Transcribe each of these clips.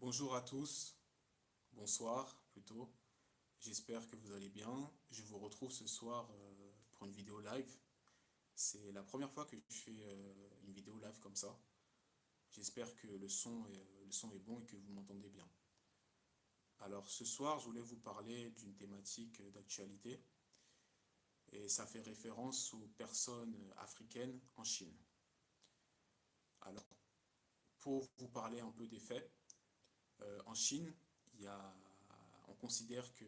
Bonjour à tous, bonsoir plutôt. J'espère que vous allez bien. Je vous retrouve ce soir pour une vidéo live. C'est la première fois que je fais une vidéo live comme ça. J'espère que le son est bon et que vous m'entendez bien. Alors ce soir, je voulais vous parler d'une thématique d'actualité et ça fait référence aux personnes africaines en Chine. Alors, pour vous parler un peu des faits, en Chine, il y a, on considère que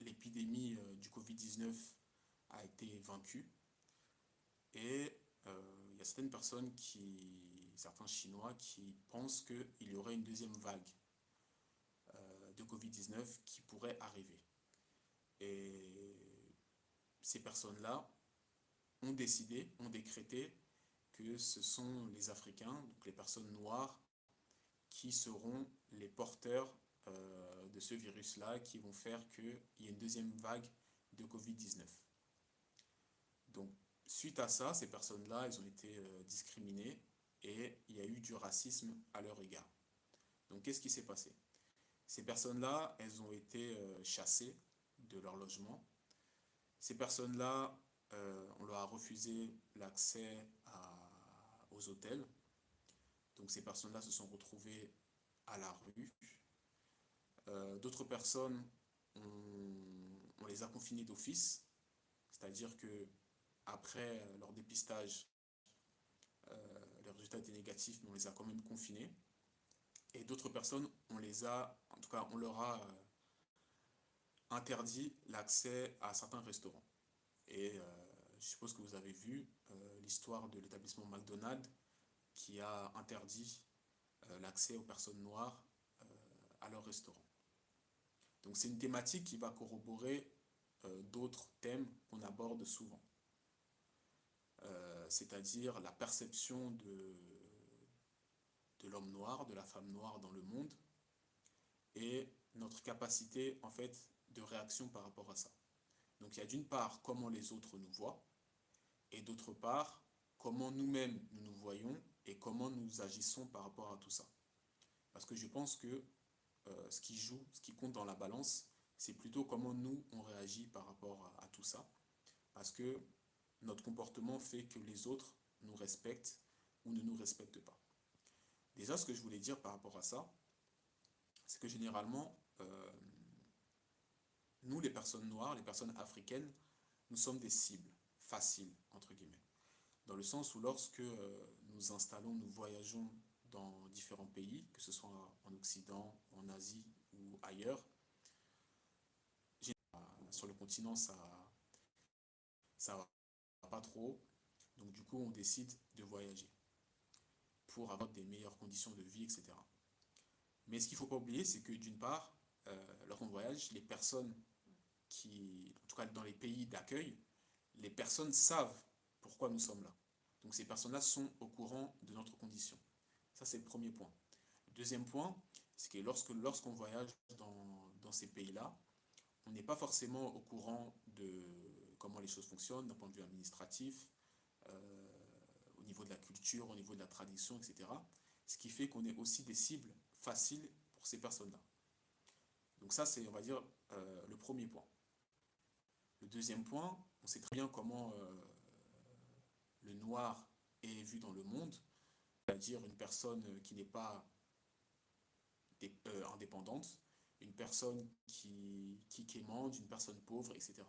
l'épidémie du Covid-19 a été vaincue et il y a certaines personnes certains Chinois qui pensent qu'il y aurait une deuxième vague de Covid-19 qui pourrait arriver. Et ces personnes-là ont décrété que ce sont les Africains, donc les personnes noires, qui seront les porteurs de ce virus-là, qui vont faire qu'il y ait une deuxième vague de Covid-19. Donc, suite à ça, ces personnes-là, elles ont été discriminées et il y a eu du racisme à leur égard. Donc, qu'est-ce qui s'est passé? Ces personnes-là, elles ont été chassées de leur logement. Ces personnes-là, on leur a refusé l'accès aux hôtels. Donc, ces personnes-là se sont retrouvées à la rue. D'autres personnes, on les a confinées d'office, c'est-à-dire que après leur dépistage, les résultats étaient négatifs, mais on les a quand même confinés. Et d'autres personnes, en tout cas, on leur a interdit l'accès à certains restaurants. Et je suppose que vous avez vu l'histoire de l'établissement McDonald's qui a interdit l'accès aux personnes noires à leur restaurant. Donc c'est une thématique qui va corroborer d'autres thèmes qu'on aborde souvent, c'est-à-dire la perception de l'homme noir, de la femme noire dans le monde, et notre capacité en fait de réaction par rapport à ça. Donc il y a d'une part comment les autres nous voient, et d'autre part comment nous-mêmes nous nous voyons et comment nous agissons par rapport à tout ça. Parce que je pense que ce qui joue, ce qui compte dans la balance, c'est plutôt comment nous on réagit par rapport à tout ça. Parce que notre comportement fait que les autres nous respectent ou ne nous respectent pas. Déjà, ce que je voulais dire par rapport à ça, c'est que généralement, nous, les personnes noires, les personnes africaines, nous sommes des cibles faciles, entre guillemets. Dans le sens où lorsque nous installons, nous voyageons dans différents pays, que ce soit en Occident, en Asie ou ailleurs, sur le continent, ça va pas trop. Donc du coup, on décide de voyager pour avoir des meilleures conditions de vie, etc. Mais ce qu'il ne faut pas oublier, c'est que d'une part, lorsqu'on voyage, les personnes en tout cas dans les pays d'accueil, les personnes savent pourquoi nous sommes là. Donc ces personnes-là sont au courant de notre condition. Ça, c'est le premier point. Le deuxième point, c'est que lorsqu'on voyage dans ces pays-là, on n'est pas forcément au courant de comment les choses fonctionnent d'un point de vue administratif, au niveau de la culture, au niveau de la tradition, etc. Ce qui fait qu'on est aussi des cibles faciles pour ces personnes-là. Donc ça, c'est, on va dire, le premier point. Le deuxième point, on sait très bien comment le noir est vu dans le monde, c'est-à-dire une personne qui n'est pas indépendante, une personne qui quémande, une personne pauvre, etc.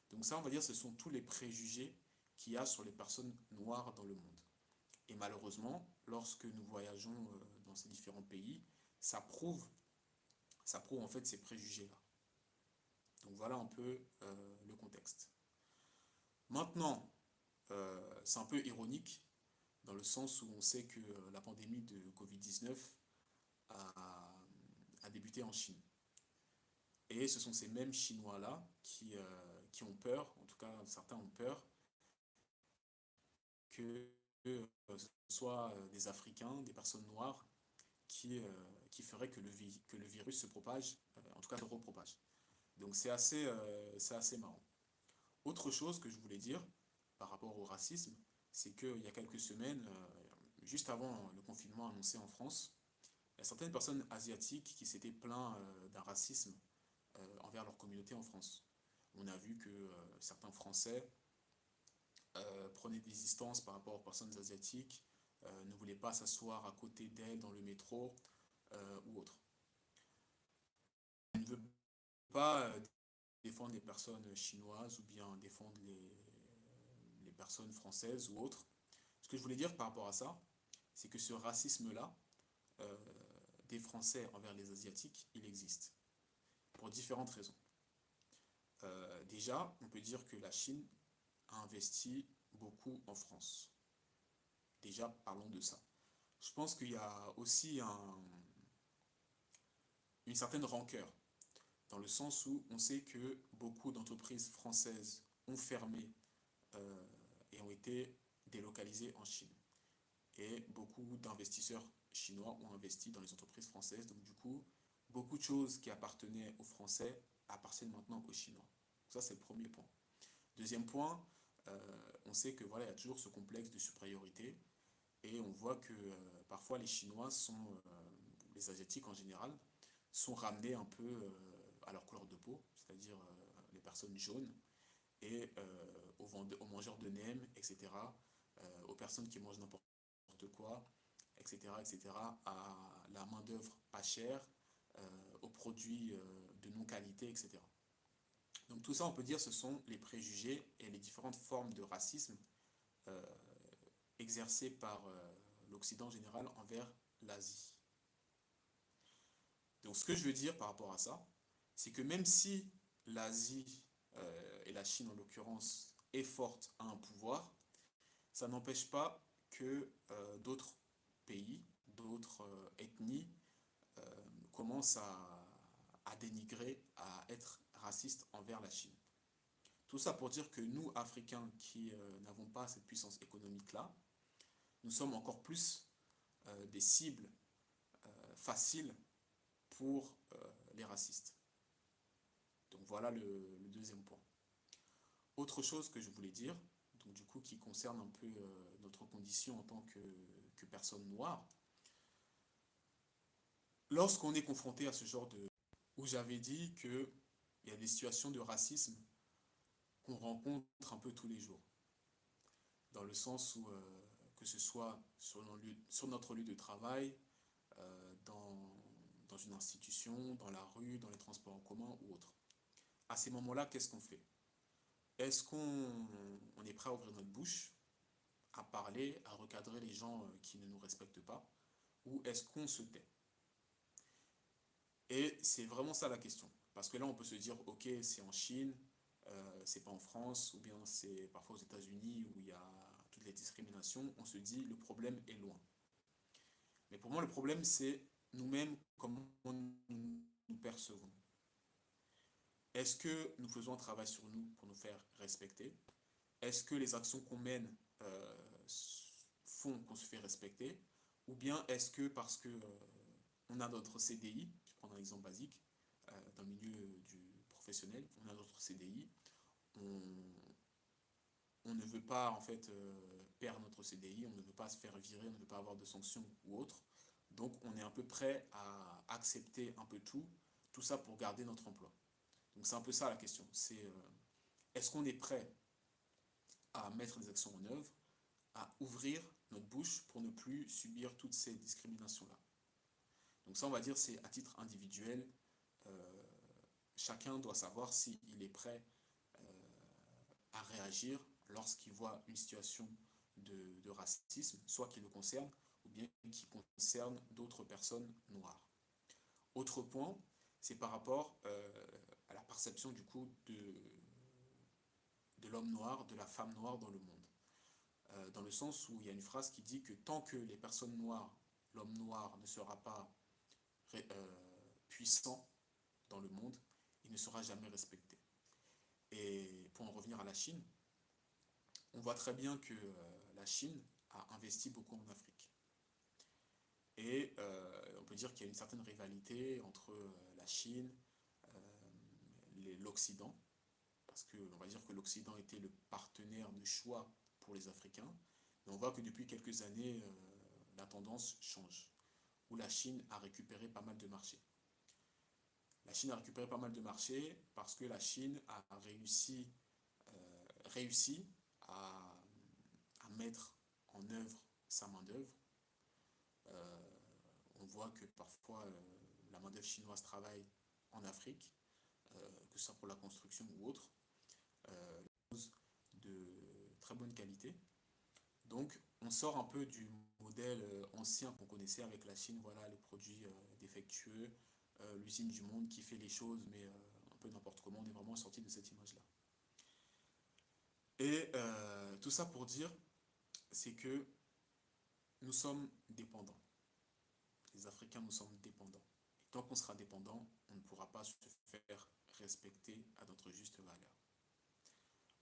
Donc ça, on va dire, ce sont tous les préjugés qu'il y a sur les personnes noires dans le monde. Et malheureusement, lorsque nous voyageons dans ces différents pays, ça prouve, ça prouve en fait ces préjugés-là. Donc voilà un peu le contexte. Maintenant, c'est un peu ironique dans le sens où on sait que la pandémie de Covid-19 a, a débuté en Chine. Et ce sont ces mêmes Chinois-là qui ont peur, en tout cas certains ont peur, que ce soit des Africains, des personnes noires, qui feraient que le virus se propage, en tout cas se repropage. Donc c'est assez marrant. Autre chose que je voulais dire par rapport au racisme, c'est qu'il y a quelques semaines, juste avant le confinement annoncé en France, y a certaines personnes asiatiques qui s'étaient plaints d'un racisme envers leur communauté en France. On a vu que certains Français prenaient des distances par rapport aux personnes asiatiques, ne voulaient pas s'asseoir à côté d'elles dans le métro ou autre. On ne veut pas défendre les personnes chinoises ou bien défendre les personnes françaises ou autres. Ce que je voulais dire par rapport à ça, c'est que ce racisme-là, euh, des Français envers les Asiatiques, il existe, pour différentes raisons. Déjà, on peut dire que la Chine a investi beaucoup en France. Déjà, parlons de ça. Je pense qu'il y a aussi une certaine rancœur, dans le sens où on sait que beaucoup d'entreprises françaises ont fermé euh, et ont été délocalisées en Chine. Et beaucoup d'investisseurs chinois ont investi dans les entreprises françaises. Donc du coup, beaucoup de choses qui appartenaient aux Français appartiennent maintenant aux Chinois. Ça, c'est le premier point. Deuxième point, on sait que voilà, il y a toujours ce complexe de supériorité et on voit que parfois les Chinois sont, les Asiatiques en général, sont ramenés un peu à leur couleur de peau, c'est-à-dire les personnes jaunes et aux mangeurs de nems, etc., aux personnes qui mangent n'importe quoi, etc., etc., à la main-d'œuvre pas chère, aux produits de non-qualité, etc. Donc tout ça, on peut dire, ce sont les préjugés et les différentes formes de racisme euh, exercées par l'Occident en général envers l'Asie. Donc ce que je veux dire par rapport à ça, c'est que même si l'Asie, et la Chine en l'occurrence, est forte à un pouvoir, ça n'empêche pas que d'autres pays, d'autres ethnies commencent à dénigrer, à être racistes envers la Chine. Tout ça pour dire que nous, Africains, qui n'avons pas cette puissance économique-là, nous sommes encore plus des cibles faciles pour les racistes. Donc voilà le deuxième point. Autre chose que je voulais dire, donc du coup qui concerne un peu notre condition en tant que personne noire, lorsqu'on est confronté à ce genre de... où j'avais dit qu'il y a des situations de racisme qu'on rencontre un peu tous les jours, dans le sens où que ce soit sur notre lieu de travail, dans une institution, dans la rue, dans les transports en commun ou autre. À ces moments-là, qu'est-ce qu'on fait? Est-ce qu'on est prêt à ouvrir notre bouche, à parler, à recadrer les gens qui ne nous respectent pas, ou est-ce qu'on se tait? Et c'est vraiment ça la question. Parce que là, on peut se dire, ok, c'est en Chine, c'est pas en France, ou bien c'est parfois aux États-Unis où il y a toutes les discriminations. On se dit, le problème est loin. Mais pour moi, le problème, c'est nous-mêmes, comment nous percevons. Est-ce que nous faisons un travail sur nous pour nous faire respecter? Est-ce que les actions qu'on mène font qu'on se fait respecter? Ou bien est-ce que parce que on a notre CDI, je prends un exemple basique, dans le milieu du professionnel, on a notre CDI, on, on ne veut pas en fait perdre notre CDI, on ne veut pas se faire virer, on ne veut pas avoir de sanctions ou autre. Donc on est un peu prêt à accepter un peu tout ça pour garder notre emploi. Donc c'est un peu ça la question. C'est est-ce qu'on est prêt à mettre des actions en œuvre, à ouvrir notre bouche pour ne plus subir toutes ces discriminations-là. Donc ça, on va dire, c'est à titre individuel. Euh, Chacun doit savoir s'il est prêt à réagir lorsqu'il voit une situation de racisme, soit qui le concerne, ou bien qui concerne d'autres personnes noires. Autre point, c'est par rapport à la perception du coup de l'homme noir, de la femme noire dans le monde. Dans le sens où il y a une phrase qui dit que tant que les personnes noires, l'homme noir ne sera pas puissant dans le monde, il ne sera jamais respecté. Et pour en revenir à la Chine, on voit très bien que la Chine a investi beaucoup en Afrique. Et on peut dire qu'il y a une certaine rivalité entre la Chine, l'Occident, parce qu'on va dire que l'Occident était le partenaire de choix pour les Africains. Mais on voit que depuis quelques années, la tendance change. où la Chine a récupéré pas mal de marchés. La Chine a récupéré pas mal de marchés parce que la Chine a réussi à mettre en œuvre sa main-d'œuvre. On voit que parfois la main-d'œuvre chinoise travaille en Afrique, que ce soit pour la construction ou autre, de très bonne qualité. Donc on sort un peu du modèle ancien qu'on connaissait avec la Chine, voilà, les produits défectueux, l'usine du monde qui fait les choses, mais un peu n'importe comment. On est vraiment sorti de cette image-là. Et tout ça pour dire, c'est que nous sommes dépendants. Les Africains, nous sommes dépendants. Et tant qu'on sera dépendant, on ne pourra pas se faire respecter à notre juste valeur.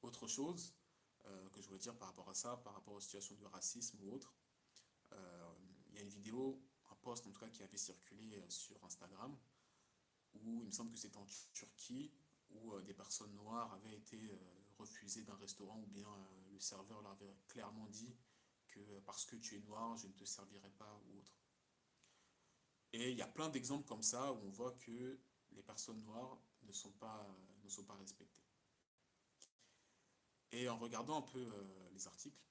Autre chose que je voulais dire par rapport à ça, par rapport aux situations de racisme ou autre, il y a une vidéo, un post en tout cas qui avait circulé sur Instagram, où il me semble que c'était en Turquie, où des personnes noires avaient été refusées d'un restaurant, ou bien le serveur leur avait clairement dit que parce que tu es noir, je ne te servirai pas ou autre. Et il y a plein d'exemples comme ça où on voit que les personnes noires ne sont pas respectées. Et en regardant un peu les articles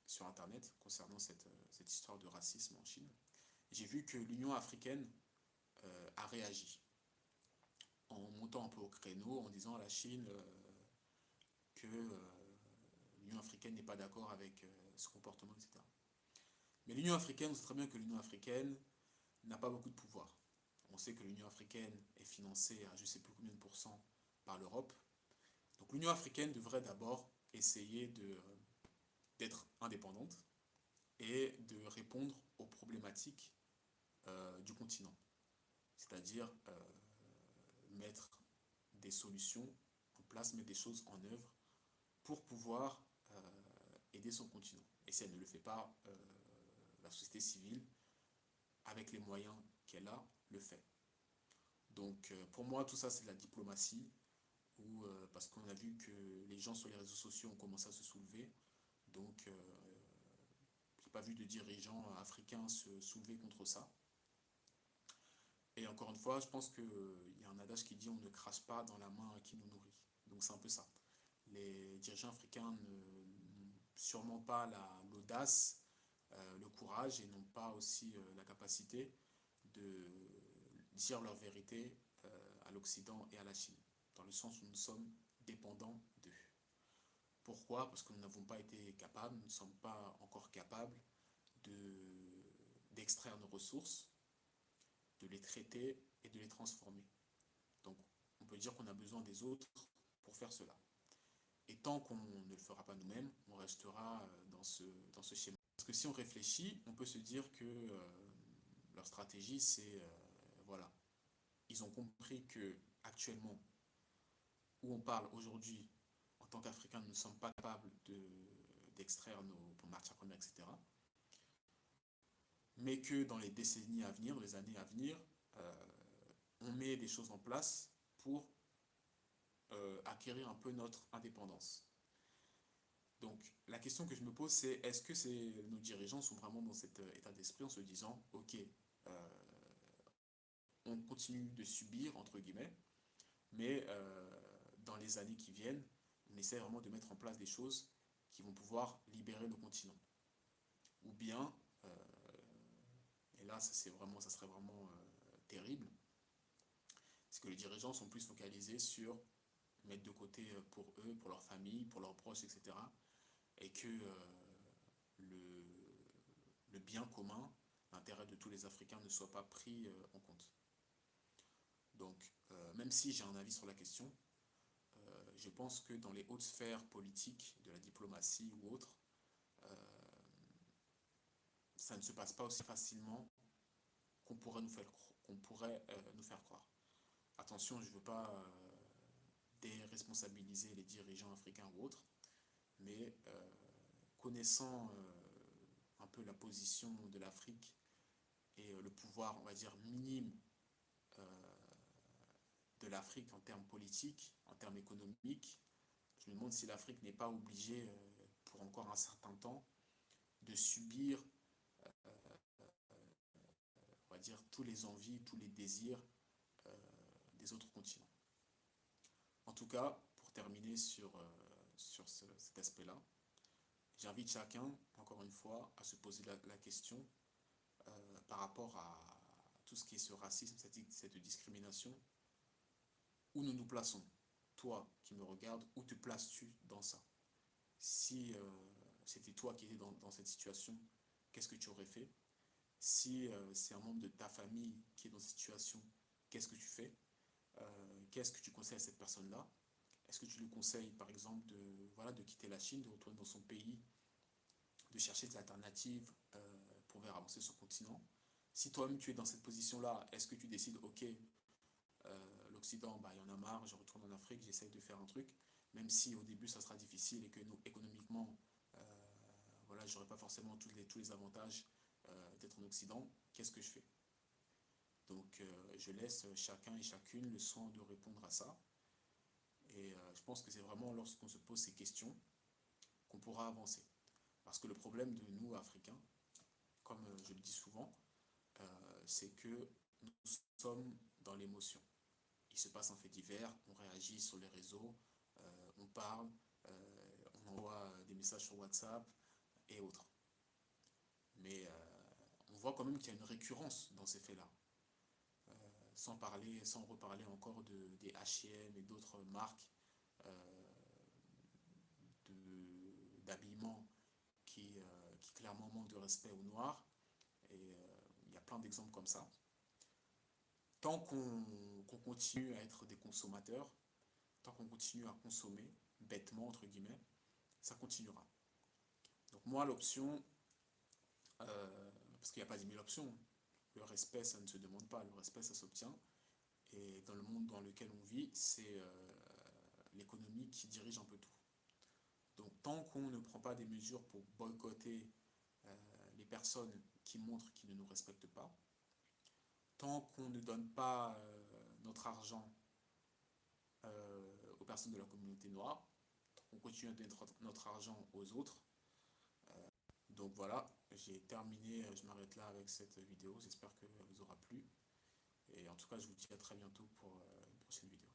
sur Internet concernant cette histoire de racisme en Chine, j'ai vu que l'Union africaine a réagi en montant un peu au créneau, en disant à la Chine que l'Union africaine n'est pas d'accord avec ce comportement, etc. Mais l'Union africaine, on sait très bien que l'Union africaine n'a pas beaucoup de pouvoir. On sait que l'Union africaine est financée à je ne sais plus combien de pourcents par l'Europe. Donc l'Union africaine devrait d'abord essayer d'être indépendante et de répondre aux problématiques du continent. C'est-à-dire mettre des solutions en place, mettre des choses en œuvre pour pouvoir aider son continent. Et si elle ne le fait pas, la société civile, avec les moyens qu'elle a, le fait. Donc pour moi, tout ça, c'est de la diplomatie, parce qu'on a vu que les gens sur les réseaux sociaux ont commencé à se soulever. Donc je n'ai pas vu de dirigeants africains se soulever contre ça. Et encore une fois, je pense qu'il y a un adage qui dit on ne crache pas dans la main qui nous nourrit. Donc c'est un peu ça. Les dirigeants africains n'ont sûrement pas l'audace, le courage et n'ont pas aussi la capacité de dire leur vérité à l'Occident et à la Chine, dans le sens où nous sommes dépendants d'eux. Pourquoi? Parce que nous n'avons pas été capables, nous ne sommes pas encore capables d'extraire nos ressources, de les traiter et de les transformer. Donc on peut dire qu'on a besoin des autres pour faire cela. Et tant qu'on ne le fera pas nous-mêmes, on restera dans ce schéma. Parce que si on réfléchit, on peut se dire que leur stratégie, c'est, voilà, ils ont compris que actuellement, où on parle aujourd'hui, en tant qu'Africains, nous ne sommes pas capables d'extraire nos matières premières, etc. Mais que dans les décennies à venir, dans les années à venir, on met des choses en place pour acquérir un peu notre indépendance. Donc la question que je me pose, c'est est-ce que nos dirigeants sont vraiment dans cet état d'esprit en se disant ok, on continue de subir entre guillemets, mais dans les années qui viennent, on essaie vraiment de mettre en place des choses qui vont pouvoir libérer le continent. Ou bien, et là ça serait vraiment terrible, c'est que les dirigeants sont plus focalisés sur mettre de côté pour eux, pour leur famille, pour leurs proches, etc. Et que le bien commun, l'intérêt de tous les Africains ne soit pas pris en compte. Donc, même si j'ai un avis sur la question, je pense que dans les hautes sphères politiques, de la diplomatie ou autre, ça ne se passe pas aussi facilement qu'on pourrait nous faire croire. Attention, je ne veux pas déresponsabiliser les dirigeants africains ou autres, mais connaissant un peu la position de l'Afrique et le pouvoir, on va dire, minime de l'Afrique en termes politiques, en termes économiques, je me demande si l'Afrique n'est pas obligée, pour encore un certain temps, de subir, on va dire, tous les envies, tous les désirs des autres continents. En tout cas, pour terminer sur cet aspect-là, j'invite chacun, encore une fois, à se poser la question par rapport à tout ce qui est ce racisme, cette discrimination, où nous nous plaçons. Toi qui me regardes, où te places-tu dans ça? Si c'était toi qui étais dans cette situation, qu'est-ce que tu aurais fait? Si c'est un membre de ta famille qui est dans cette situation, qu'est-ce que tu fais? Qu'est-ce que tu conseilles à cette personne-là? Est-ce que tu lui conseilles, par exemple, de quitter la Chine, de retourner dans son pays, de chercher des alternatives pour faire avancer son continent? Si toi-même tu es dans cette position-là, est-ce que tu décides, ok, l'Occident, bah, il y en a marre, je retourne en Afrique, j'essaye de faire un truc, même si au début ça sera difficile et que nous, économiquement, voilà, j'aurai pas forcément tous les avantages d'être en Occident, qu'est-ce que je fais? Donc je laisse chacun et chacune le soin de répondre à ça. Et je pense que c'est vraiment lorsqu'on se pose ces questions qu'on pourra avancer. Parce que le problème de nous, Africains, comme je le dis souvent, c'est que nous sommes dans l'émotion. Il se passe un fait divers, on réagit sur les réseaux, on parle, on envoie des messages sur WhatsApp et autres. Mais on voit quand même qu'il y a une récurrence dans ces faits-là. Sans reparler encore des H&M et d'autres marques d'habillement qui clairement manquent de respect aux Noirs. Et il y a plein d'exemples comme ça. Tant qu'on continue à être des consommateurs, tant qu'on continue à consommer, bêtement, entre guillemets, ça continuera. Donc moi, l'option, parce qu'il n'y a pas 10 000 options, le respect, ça ne se demande pas, le respect, ça s'obtient. Et dans le monde dans lequel on vit, c'est l'économie qui dirige un peu tout. Donc tant qu'on ne prend pas des mesures pour boycotter les personnes qui montrent qu'ils ne nous respectent pas, tant qu'on ne donne pas notre argent aux personnes de la communauté noire, tant qu'on continue à donner notre argent aux autres. Donc voilà, j'ai terminé, je m'arrête là avec cette vidéo, j'espère qu'elle vous aura plu. Et en tout cas, je vous dis à très bientôt pour une prochaine vidéo.